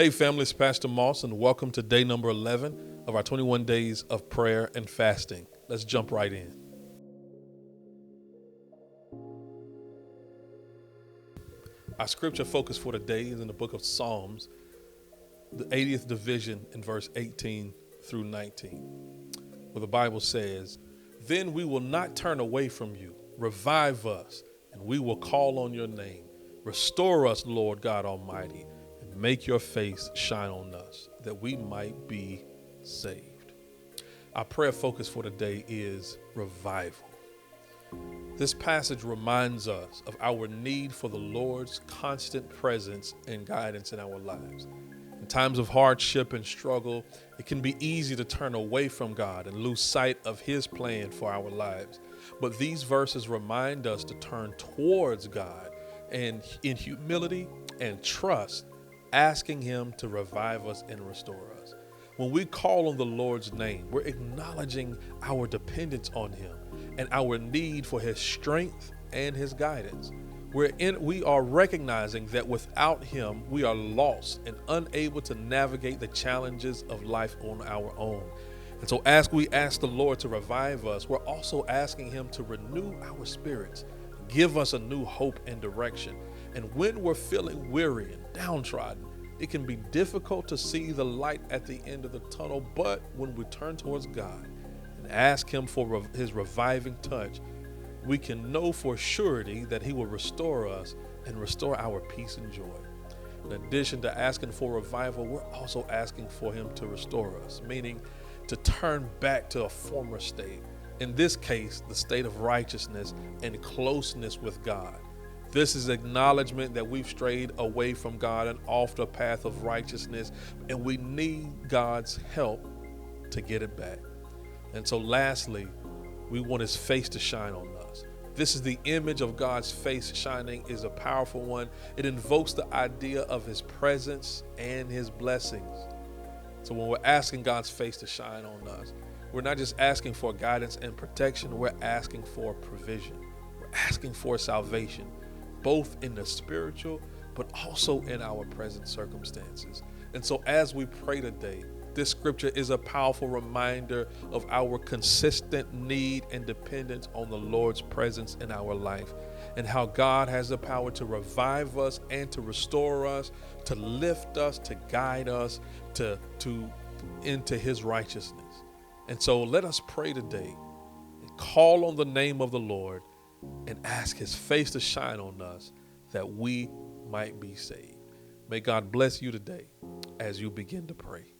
Hey, family, it's Pastor Moss, and welcome to day number 11 of our 21 days of prayer and fasting. Let's jump right in. Our scripture focus for today is in the book of Psalms, the 80th division in verse 18 through 19, where the Bible says, "Then we will not turn away from you. Revive us, and we will call on your name. Restore us, Lord God Almighty, and make your face shine on us, that we might be saved." Our prayer focus for today is revival. This passage reminds us of our need for the Lord's constant presence and guidance in our lives. In times of hardship and struggle, it can be easy to turn away from God and lose sight of His plan for our lives. But these verses remind us to turn towards God and in humility and trust, asking Him to revive us and restore us. When we call on the Lord's name, we're acknowledging our dependence on Him and our need for His strength and His guidance. We are recognizing that without Him, we are lost and unable to navigate the challenges of life on our own. And so as we ask the Lord to revive us, we're also asking Him to renew our spirits, give us a new hope and direction. And when we're feeling weary and downtrodden, it can be difficult to see the light at the end of the tunnel, but when we turn towards God and ask Him for His reviving touch, we can know for surety that He will restore us and restore our peace and joy. In addition to asking for revival, we're also asking for Him to restore us, meaning to turn back to a former state. In this case, the state of righteousness and closeness with God. This is acknowledgement that we've strayed away from God and off the path of righteousness, and we need God's help to get it back. And so lastly, we want His face to shine on us. This is the image of God's face shining is a powerful one. It invokes the idea of His presence and His blessings. So when we're asking God's face to shine on us, we're not just asking for guidance and protection, we're asking for provision. We're asking for salvation, both in the spiritual, but also in our present circumstances. And so as we pray today, this scripture is a powerful reminder of our consistent need and dependence on the Lord's presence in our life, and how God has the power to revive us and to restore us, to lift us, to guide us to into His righteousness. And so let us pray today and call on the name of the Lord and ask His face to shine on us that we might be saved. May God bless you today as you begin to pray.